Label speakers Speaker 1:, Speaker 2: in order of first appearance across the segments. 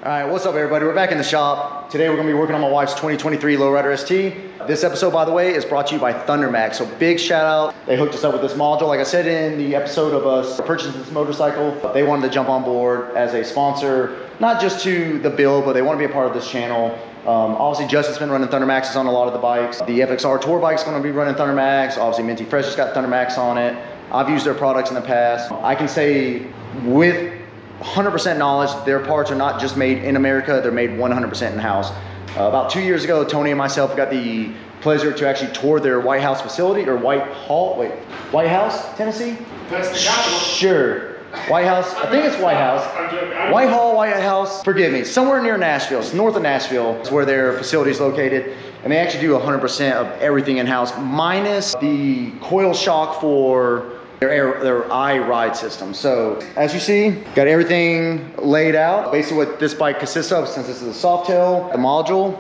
Speaker 1: All right, what's up everybody? We're back in the shop. Today we're gonna be working on my wife's 2023 Lowrider ST. This episode, by the way, is brought to you by Thundermax. So big shout out. They hooked us up with this module. Like I said in the episode of us purchasing this motorcycle, they wanted to jump on board as a sponsor, not just to the build, but they want to be a part of this channel. Obviously Justin's been running Thundermaxes on a lot of the bikes. The Fxlrst tour bike's gonna be running Thundermax. Obviously Minty Fresh has got Thundermax on it. I've used their products in the past. I can say with 100% knowledge, their parts are not just made in America, they're made 100% in-house. About 2 years ago, Tony and myself got the pleasure to actually tour their White House facility, or White House, Tennessee?
Speaker 2: That's the capital.
Speaker 1: Sure, White House, I think it's White House. White House, forgive me, somewhere near Nashville, it's north of Nashville, is where their facility is located. And they actually do 100% of everything in-house, minus the coil shock for their eye ride system. So as you see, got everything laid out. Basically what this bike consists of, since this is a soft tail, the module,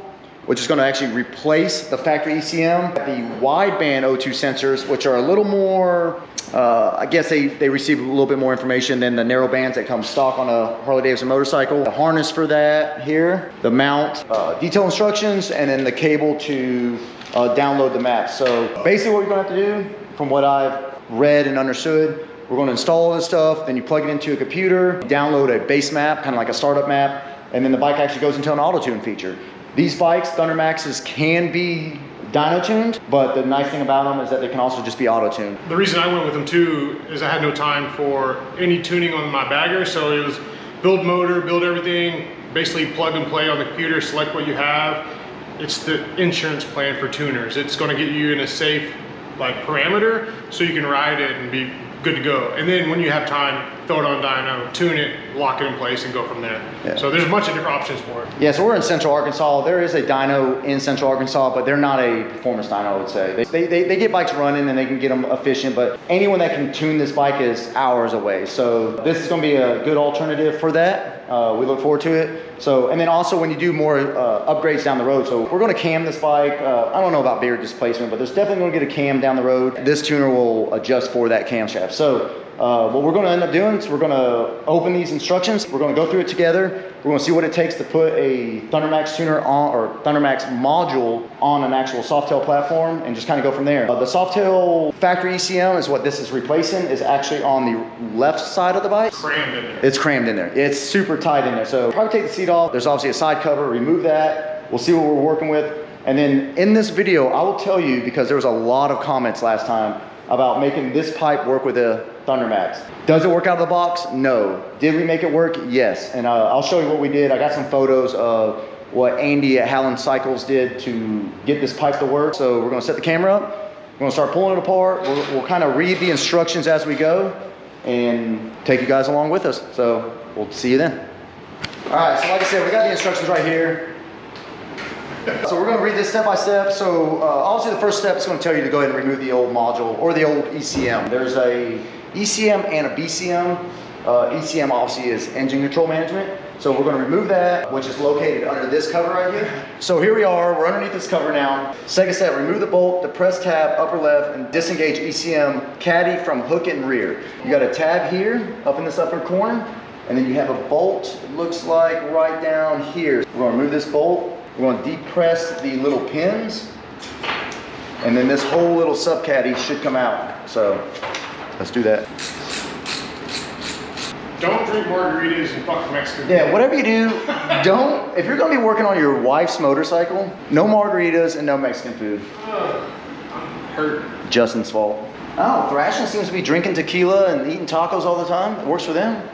Speaker 1: which is going to actually replace the factory ECM, the wideband O2 sensors, which are a little more, I guess they receive a little bit more information than the narrow bands that come stock on a Harley-Davidson motorcycle. The harness for that here, the mount, detail instructions, and then the cable to download the map. So basically what you're going to have to do, from what I've read and understood, we're going to install all this stuff, then you plug it into a computer, download a base map, kind of like a startup map, and then the bike actually goes into an auto-tune feature. These bikes, Thundermaxes, can be dyno-tuned, but the nice thing about them is that they can also just be auto-tuned.
Speaker 2: The reason I went with them too is I had no time for any tuning on my bagger, so it was build motor, build everything, basically plug and play on the computer, select what you have. It's the insurance plan for tuners. It's going to get you in a safe parameter so you can ride it and be good to go. And then when you have time, throw it on dyno, tune it, lock it in place, and go from there. Yeah. So there's a bunch of different options for it.
Speaker 1: Yeah, so we're in Central Arkansas. There is a dyno in Central Arkansas, but they're not a performance dyno, I would say. They get bikes running and they can get them efficient, but anyone that can tune this bike is hours away. So this is going to be a good alternative for that. We look forward to it. So, and then also when you do more upgrades down the road, so we're going to cam this bike. I don't know about beard displacement, but there's definitely going to get a cam down the road. This tuner will adjust for that camshaft. So what we're going to end up doing is we're going to open these instructions. We're going to go through it together. We're going to see what it takes to put a Thundermax tuner on, or Thundermax module on an actual Softail platform, and just kind of go from there. The Softail factory ECM is what this is replacing, is actually on the left side of the bike.
Speaker 2: Crammed in there. It's
Speaker 1: crammed in there. It's super tight in there. So probably take the seat off. There's obviously a side cover, remove that. We'll see what we're working with. And then in this video, I will tell you, because there was a lot of comments last time about making this pipe work with a Thundermax. Does it work out of the box? No. Did we make it work? Yes. And I'll show you what we did. I got some photos of what Andy at Howland Cycles did to get this pipe to work. So we're going to set the camera up. We're going to start pulling it apart. We'll kind of read the instructions as we go and take you guys along with us. So we'll see you then. All right, so like I said, we got the instructions right here. So we're going to read this step by step. So obviously the first step is going to tell you to go ahead and remove the old module or the old ECM. There's a ECM and a BCM. ECM obviously is engine control management. So we're going to remove that, which is located under this cover right here. So here we are, we're underneath this cover now. Second step, remove the bolt, the press tab, upper left, and disengage ECM caddy from hook and rear. You got a tab here, up in this upper corner, and then you have a bolt, it looks like right down here. We're going to remove this bolt. We're going to depress the little pins, and then this whole little sub caddy should come out. So let's do that.
Speaker 2: Don't drink margaritas and fuck Mexican.
Speaker 1: Yeah, whatever you do, don't, if you're going to be working on your wife's motorcycle, no margaritas and no Mexican food.
Speaker 2: I'm hurt.
Speaker 1: Justin's fault. Oh, Thrashing seems to be drinking tequila and eating tacos all the time. It works for them.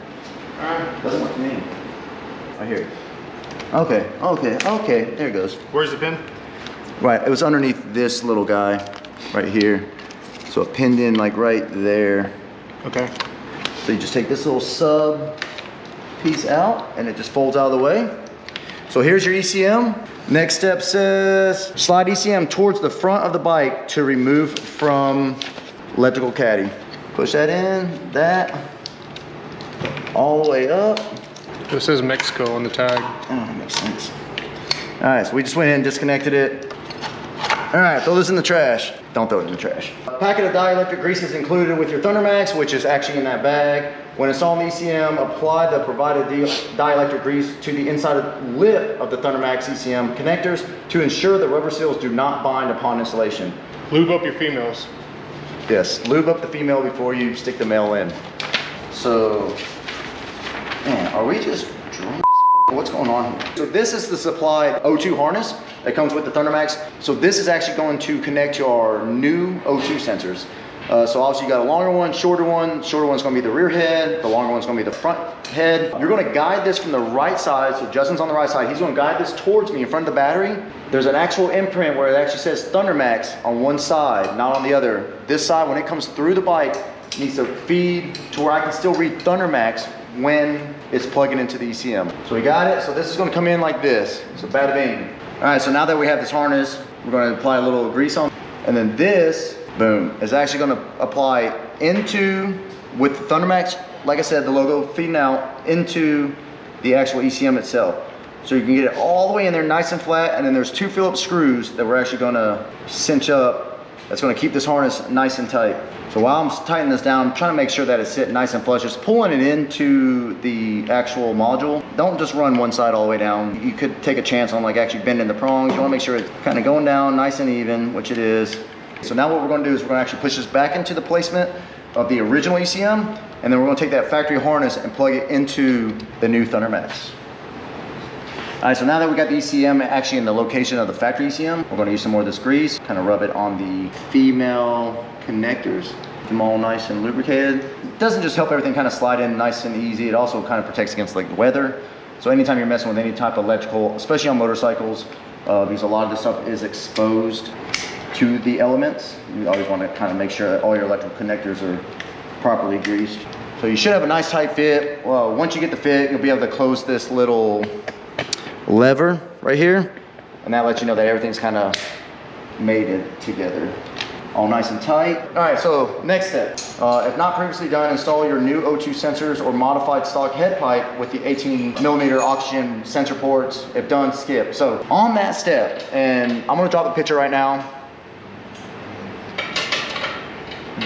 Speaker 1: Doesn't work for me. Right here. Okay, there it goes.
Speaker 2: Where's the pin?
Speaker 1: Right, it was underneath this little guy right here. So it pinned in like right there.
Speaker 2: Okay.
Speaker 1: So you just take this little sub piece out and it just folds out of the way. So here's your ECM. Next step says slide ECM towards the front of the bike to remove from electrical caddy. Push that in, that, all the way up.
Speaker 2: It says Mexico on the tag.
Speaker 1: Oh, that makes sense. All right, so we just went in and disconnected it. All right, throw this in the trash. Don't throw it in the trash. A packet of dielectric grease is included with your Thundermax, which is actually in that bag. When installing the ECM, apply the provided dielectric grease to the inside lip of the Thundermax ECM connectors to ensure the rubber seals do not bind upon installation.
Speaker 2: Lube up your females.
Speaker 1: Yes, lube up the female before you stick the male in. So, man, are we just drunk? What's going on here? So this is the supplied O2 harness that comes with the Thundermax. So this is actually going to connect to our new O2 sensors. So obviously you got a longer one, shorter one. Shorter one's gonna be the rear head. The longer one's gonna be the front head. You're gonna guide this from the right side. So Justin's on the right side. He's gonna guide this towards me in front of the battery. There's an actual imprint where it actually says Thundermax on one side, not on the other. This side, when it comes through the bike, needs to feed to where I can still read Thundermax when it's plugging into the ECM. So we got it. So this is gonna come in like this. So bada bing. All right, so now that we have this harness, we're gonna apply a little grease on. And then this, boom, is actually gonna apply into, with the Thundermax, like I said, the logo feeding out into the actual ECM itself. So you can get it all the way in there nice and flat, and then there's 2 Phillips screws that we're actually gonna cinch up. That's gonna keep this harness nice and tight. So while I'm tightening this down, I'm trying to make sure that it's sitting nice and flush. Just pulling it into the actual module. Don't just run one side all the way down. You could take a chance on like actually bending the prongs. You wanna make sure it's kind of going down nice and even, which it is. So now what we're gonna do is we're gonna actually push this back into the placement of the original ECM, and then we're gonna take that factory harness and plug it into the new Thundermax. All right, so now that we got the ECM actually in the location of the factory ECM, we're gonna use some more of this grease, kind of rub it on the female connectors, get them all nice and lubricated. It doesn't just help everything kind of slide in nice and easy, it also kind of protects against like weather. So anytime you're messing with any type of electrical, especially on motorcycles, because a lot of this stuff is exposed to the elements, you always want to kind of make sure that all your electrical connectors are properly greased. So you should have a nice tight fit. Well, once you get the fit, you'll be able to close this little lever right here, and that lets you know that everything's kind of mated together, all nice and tight. All right, so next step, if not previously done, install your new O2 sensors or modified stock head pipe with the 18mm oxygen sensor ports. If done, skip. So on that step, and I'm gonna drop the picture right now,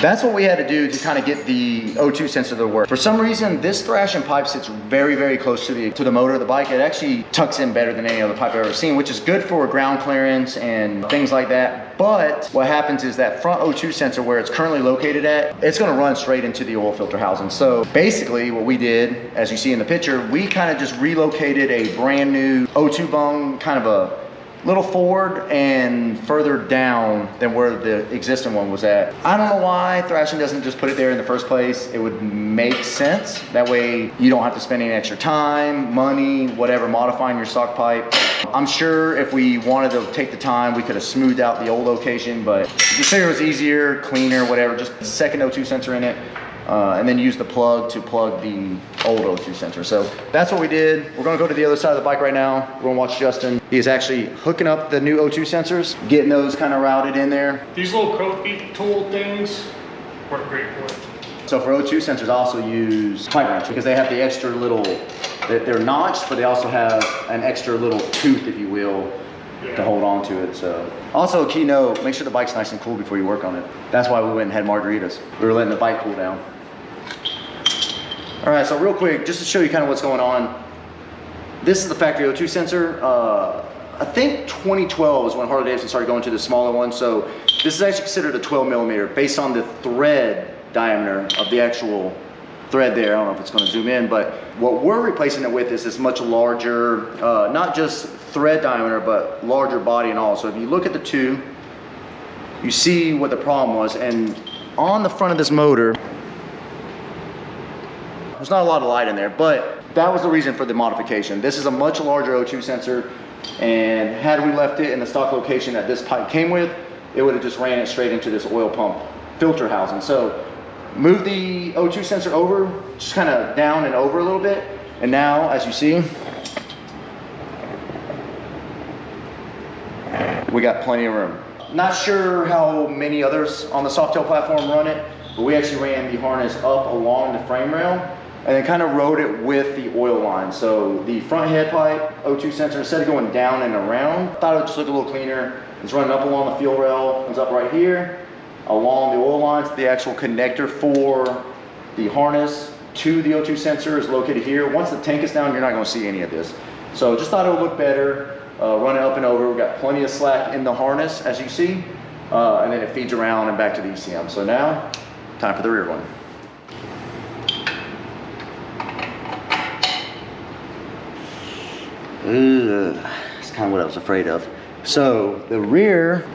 Speaker 1: that's what we had to do to kind of get the O2 sensor to work. For some reason, this thrashing pipe sits very, very close to the motor of the bike. It actually tucks in better than any other pipe I've ever seen, which is good for ground clearance and things like that. But what happens is that front O2 sensor, where it's currently located at, it's gonna run straight into the oil filter housing. So basically what we did, as you see in the picture, we kind of just relocated a brand new O2 bung, kind of a little forward and further down than where the existing one was at. I don't know why Thrashing doesn't just put it there in the first place. It would make sense. That way you don't have to spend any extra time, money, whatever, modifying your stock pipe. I'm sure if we wanted to take the time, we could have smoothed out the old location, but just figure it was easier, cleaner, whatever, just a second O2 sensor in it. And then use the plug to plug the old O2 sensor. So that's what we did. We're gonna go to the other side of the bike right now. We're gonna watch Justin. He is actually hooking up the new O2 sensors, getting those kind of routed in there.
Speaker 2: These little crow's feet tool things work great for it.
Speaker 1: So for O2 sensors, I also use pipe wrench because they have the extra little, they're notched, but they also have an extra little tooth, if you will, to hold on to it. So also a key note, make sure the bike's nice and cool before you work on it. That's why we went and had margaritas. We were letting the bike cool down. All right, so real quick, just to show you kind of what's going on. This is the factory O2 sensor. I think 2012 is when Harley Davidson started going to the smaller one. So this is actually considered a 12mm based on the thread diameter of the actual thread there. I don't know if it's going to zoom in, but what we're replacing it with is this much larger, not just thread diameter, but larger body and all. So if you look at the two, you see what the problem was. And on the front of this motor, there's not a lot of light in there, but that was the reason for the modification. This is a much larger O2 sensor, and had we left it in the stock location that this pipe came with, it would have just ran it straight into this oil pump filter housing. So move the O2 sensor over, just kind of down and over a little bit, and now, as you see, we got plenty of room. Not sure how many others on the Softail platform run it, but we actually ran the harness up along the frame rail and then kind of rode it with the oil line. So the front head pipe O2 sensor, instead of going down and around, I thought it would just look a little cleaner. It's running up along the fuel rail, comes up right here, along the oil lines. The actual connector for the harness to the O2 sensor is located here. Once the tank is down, you're not going to see any of this. So just thought it would look better, run it up and over. We've got plenty of slack in the harness, as you see, and then it feeds around and back to the ECM. So now, time for the rear one. That's kind of what I was afraid of. So the rear,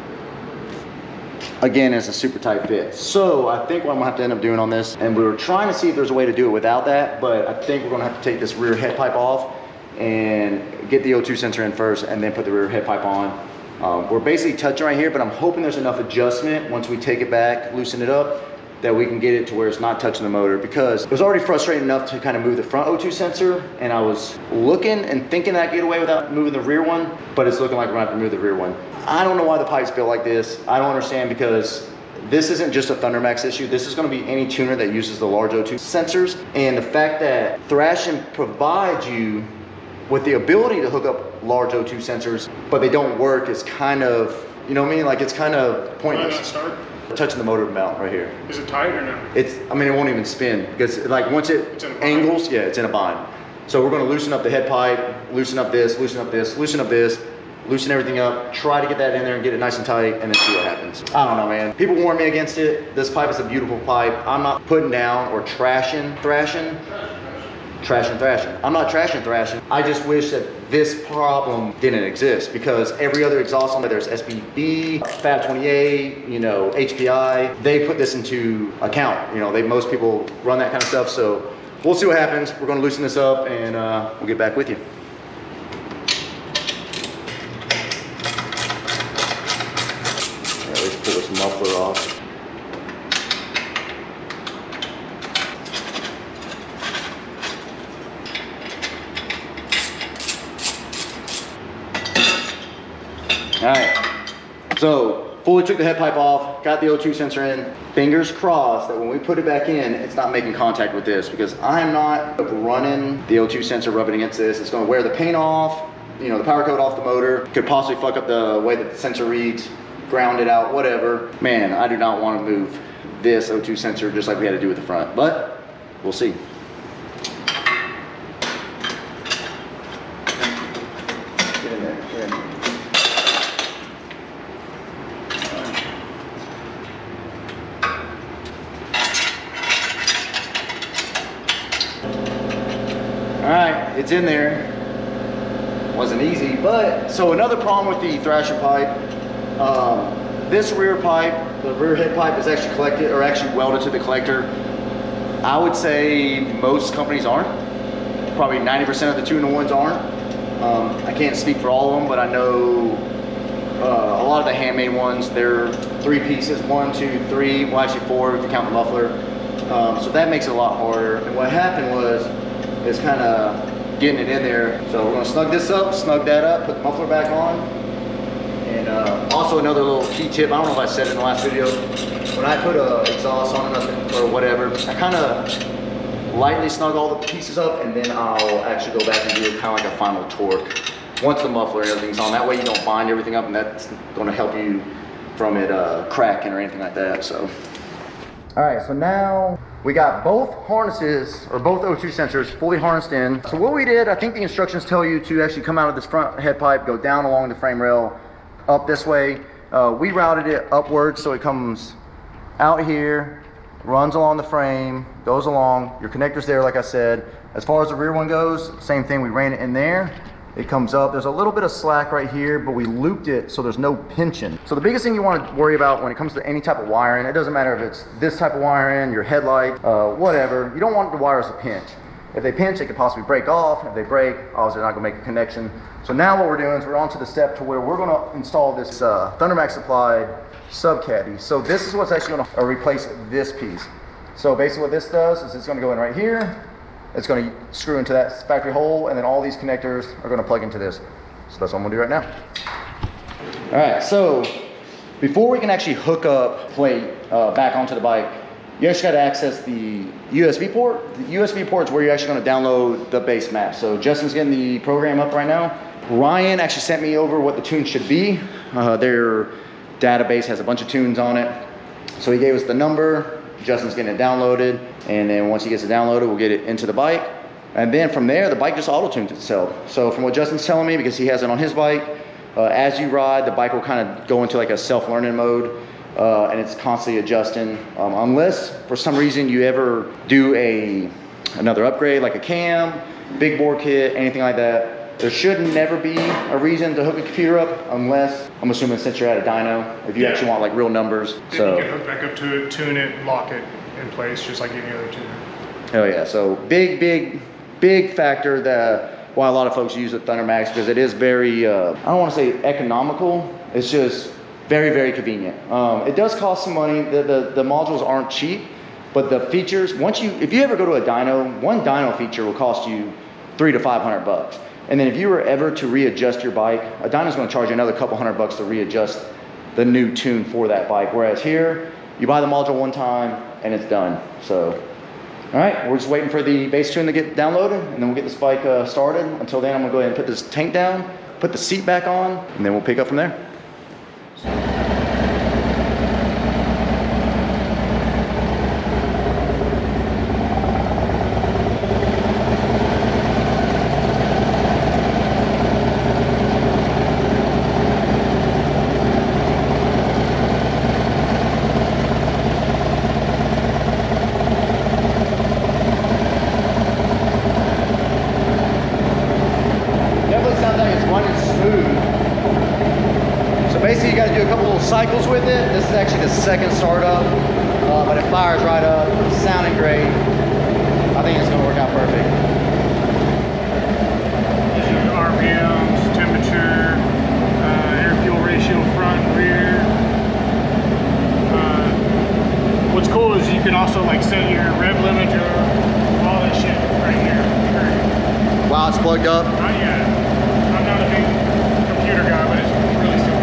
Speaker 1: again, is a super tight fit. So I think what I'm gonna have to end up doing on this, and we were trying to see if there's a way to do it without that, but I think we're gonna have to take this rear head pipe off and get the O2 sensor in first and then put the rear head pipe on. We're basically touching right here, but I'm hoping there's enough adjustment once we take it back, loosen it up, that we can get it to where it's not touching the motor, because it was already frustrating enough to kind of move the front O2 sensor, and I was looking and thinking I'd get away without moving the rear one, but it's looking like we're gonna have to move the rear one. I don't know why the pipe's built like this. I don't understand, because this isn't just a Thundermax issue. This is gonna be any tuner that uses the large O2 sensors, and the fact that Thrashin provides you with the ability to hook up large O2 sensors, but they don't work, is kind of, you know what I mean? Like, it's kind of pointless.
Speaker 2: Why not start?
Speaker 1: Touching the motor mount right here.
Speaker 2: Is it tight or no?
Speaker 1: I mean, it won't even spin, because like once it angles, yeah, it's in a bind. So we're gonna loosen up the head pipe, loosen up this, loosen up this, loosen up this, loosen everything up, try to get that in there and get it nice and tight, and then see what happens. I don't know, man. People warn me against it. This pipe is a beautiful pipe. I'm not putting down or trashing Thrashin. I'm not trashing Thrashin. I just wish that this problem didn't exist, because every other exhaust on there, there's SPB, Fab 28, you know, HPI, they put this into account. You know, most people run that kind of stuff. So we'll see what happens. We're gonna loosen this up, and we'll get back with you. Let's pull this muffler off. All right, so fully took the head pipe off, got the O2 sensor in. Fingers crossed that when we put it back in, it's not making contact with this, because I'm not running the O2 sensor rubbing against this. It's gonna wear the paint off, you know, the power coat off the motor. Could possibly fuck up the way that the sensor reads, ground it out, whatever. Man, I do not want to move this O2 sensor just like we had to do with the front, but we'll see. Get in there, get in there. All right, it's in there. Wasn't easy, but so another problem with the Thrashin pipe, this rear pipe, the rear head pipe, is actually collected, or actually welded to the collector. I would say most companies aren't. Probably 90% of the 2-in-1s aren't. I can't speak for all of them, but I know a lot of the handmade ones, they're 3 pieces, 1, 2, 3, well actually 4 if you count the muffler. So that makes it a lot harder. And what happened was, is kind of getting it in there. So we're gonna snug this up, snug that up, put the muffler back on. And also another little key tip, I don't know if I said it in the last video, when I put a exhaust on or whatever, I kind of lightly snug all the pieces up, and then I'll actually go back and do kind of like a final torque once the muffler and everything's on. That way you don't bind everything up, and that's gonna help you from it cracking or anything like that. So, all right, so now we got both harnesses, or both O2 sensors, fully harnessed in. So what we did, I think the instructions tell you to actually come out of this front head pipe, go down along the frame rail, up this way. We routed it upwards, so it comes out here, runs along the frame, goes along. Your connector's there, like I said. As far as the rear one goes, same thing, we ran it in there. It comes up, there's a little bit of slack right here, but we looped it so there's no pinching. So the biggest thing you want to worry about when it comes to any type of wiring, it doesn't matter if it's this type of wiring, your headlight, whatever, you don't want the wires to pinch. If they pinch, they could possibly break off. If they break, obviously they're not gonna make a connection. So now what we're doing is we're on to the step to where we're gonna install this Thundermax supplied sub caddy. So this is what's actually gonna replace this piece. So basically what this does is it's gonna go in right here. It's going to screw into that factory hole, and then all these connectors are going to plug into this. So that's what I'm going to do right now. All right, so before we can actually hook up plate back onto the bike, you actually got to access the USB port. The USB port is where you're actually going to download the base map. So Justin's getting the program up right now. Ryan actually sent me over what the tunes should be. Their database has a bunch of tunes on it. So he gave us the number. Justin's getting it downloaded. And then once he gets it downloaded, we'll get it into the bike. And then from there, the bike just auto-tunes itself. So from what Justin's telling me, because he has it on his bike, as you ride, the bike will kind of go into like a self-learning mode. And it's constantly adjusting. Unless for some reason you ever do another upgrade, like a cam, big bore kit, anything like that, there should never be a reason to hook a computer up, unless, I'm assuming since you're at a dyno, if you actually want like real numbers.
Speaker 2: Then
Speaker 1: so
Speaker 2: you can hook back up to it, tune it, lock it in place, just like any other tuner.
Speaker 1: Hell yeah, so big factor that why a lot of folks use the Thundermax, because it is very, I don't want to say economical, it's just very convenient. It does cost some money. The modules aren't cheap, but the features, if you ever go to a dyno, one dyno feature will cost you $300 to $500. And then if you were ever to readjust your bike, a dyno's going to charge you another couple $100 to readjust the new tune for that bike. Whereas here, you buy the module one time and it's done. So, all right, we're just waiting for the base tune to get downloaded, and then we'll get this bike started. Until then, I'm going to go ahead and put this tank down, put the seat back on, and then we'll pick up from there. Basically, you got to do a couple little cycles with it. This is actually the second startup, but it fires right up. It's sounding great. I think it's going to work out perfect.
Speaker 2: RPMs, temperature, air-fuel ratio, front and rear. What's cool is you can also like set your rev limiter, all that shit right here.
Speaker 1: Wow, it's plugged up.
Speaker 2: Not yet. I'm not a big computer guy, but it's really simple.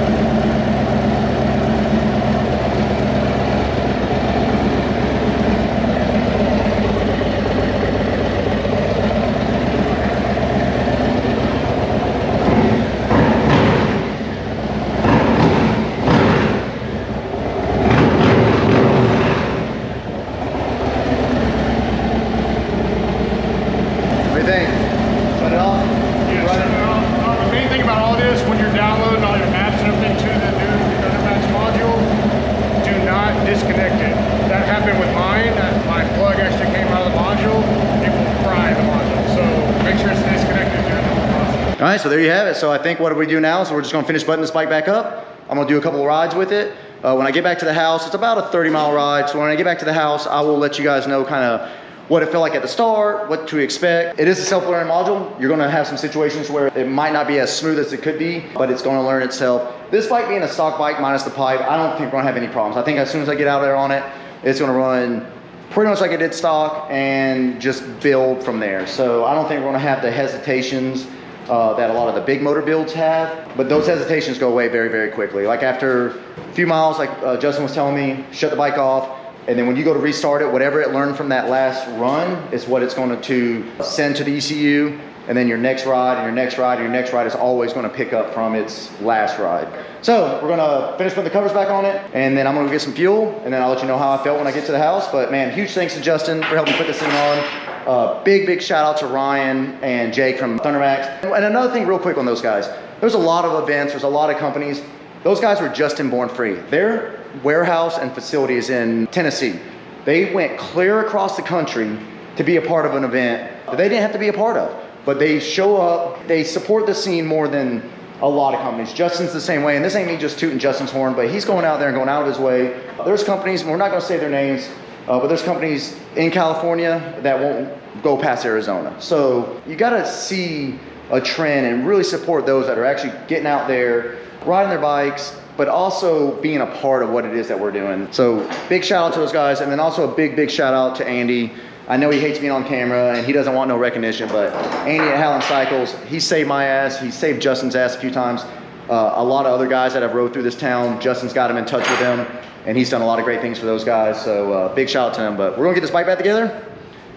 Speaker 2: Disconnected. That happened with mine. My plug actually came out of the module. It will fry the module. So make sure it's disconnected during the whole process.
Speaker 1: All right, so there you have it. So I think what we do now is we're just going to finish buttoning this bike back up. I'm going to do a couple of rides with it. When I get back to the house, it's about a 30-mile ride. So when I get back to the house, I will let you guys know kind of what it felt like at the start, what to expect. It is a self-learning module. You're going to have some situations where it might not be as smooth as it could be, but it's going to learn itself. This bike being a stock bike minus the pipe, I don't think we're going to have any problems. I think as soon as I get out there on it, it's going to run pretty much like it did stock and just build from there. So I don't think we're going to have the hesitations that a lot of the big motor builds have, but those hesitations go away very quickly. Like after a few miles, like Justin was telling me, shut the bike off. And then when you go to restart it, whatever it learned from that last run is what it's going to send to the ECU. And then your next ride and your next ride and your next ride is always going to pick up from its last ride. So we're going to finish putting the covers back on it, and then I'm going to get some fuel, and then I'll let you know how I felt when I get to the house. But man, huge thanks to Justin for helping put this thing on. Big shout out to Ryan and Jake from Thundermax. And another thing real quick on those guys. There's a lot of events, there's a lot of companies. Those guys were Justin born free. Their warehouse and facilities in Tennessee. They went clear across the country to be a part of an event that they didn't have to be a part of. But they show up, they support the scene more than a lot of companies. Justin's the same way, and this ain't me just tooting Justin's horn, but he's going out there and going out of his way. There's companies, and we're not gonna say their names, but there's companies in California that won't go past Arizona. So you gotta see a trend and really support those that are actually getting out there, riding their bikes, but also being a part of what it is that we're doing. So big shout out to those guys, and then also a big shout out to Andy. I know he hates being on camera and he doesn't want no recognition, but Andy at Howland Cycles, he saved my ass, he saved Justin's ass a few times. A lot of other guys that have rode through this town, Justin's got him in touch with them, and he's done a lot of great things for those guys. So big shout out to him. But we're gonna get this bike back together,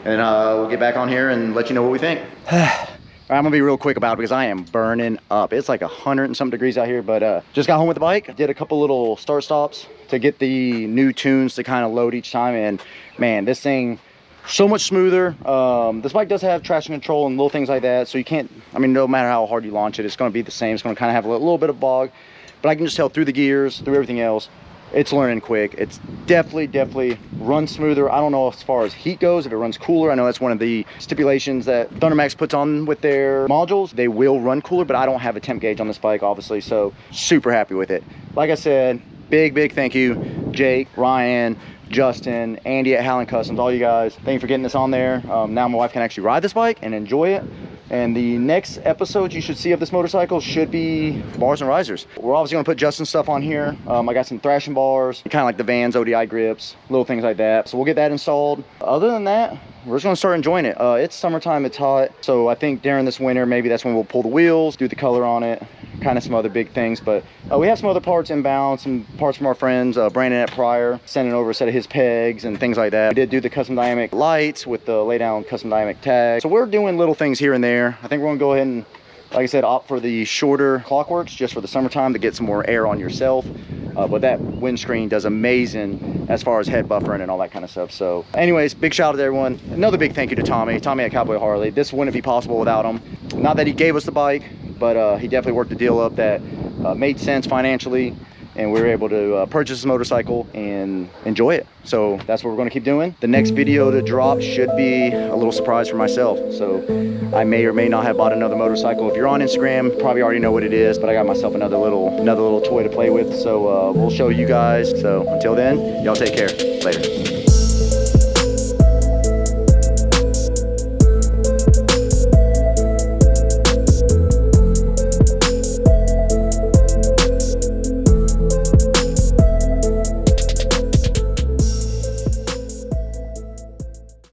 Speaker 1: and we'll get back on here and let you know what we think. I'm gonna be real quick about it because I am burning up. It's like 100 and some degrees out here, but just got home with the bike. Did a couple little start stops to get the new tunes to kind of load each time, and man, this thing so much smoother. This bike does have traction control and little things like that, so you can't, I mean, no matter how hard you launch it, it's going to be the same. It's going to kind of have a little bit of bog, but I can just tell through the gears, through everything else, it's learning quick. It's definitely runs smoother. I don't know as far as heat goes, if it runs cooler. I know that's one of the stipulations that Thundermax puts on with their modules. They will run cooler, but I don't have a temp gauge on this bike, obviously, so super happy with it. Like I said, big thank you, Jake, Ryan, Justin, Andy at Howland Customs, all you guys. Thank you for getting this on there. Now my wife can actually ride this bike and enjoy it. And the next episode you should see of this motorcycle should be bars and risers. We're obviously gonna put Justin's stuff on here. I got some thrashing bars, kind of like the Vans ODI grips, little things like that. So we'll get that installed. Other than that, we're just gonna start enjoying it. It's summertime, it's hot. So I think during this winter, maybe that's when we'll pull the wheels, do the color on it, kind of some other big things. But we have some other parts inbound, some parts from our friends, Brandon at Pryor, sending over a set of his pegs and things like that. We did do the custom dynamic lights with the lay down custom dynamic tag. So we're doing little things here and there. I think we're gonna go ahead and, like I said, opt for the shorter clockworks just for the summertime to get some more air on yourself. But that windscreen does amazing as far as head buffering and all that kind of stuff. So anyways, big shout out to everyone. Another big thank you to Tommy at Cowboy Harley. This wouldn't be possible without him. Not that he gave us the bike, but he definitely worked a deal up that made sense financially, and we were able to purchase this motorcycle and enjoy it. So that's what we're gonna keep doing. The next video to drop should be a little surprise for myself. So I may or may not have bought another motorcycle. If you're on Instagram, probably already know what it is, but I got myself another little toy to play with. So we'll show you guys. So until then, y'all take care. Later.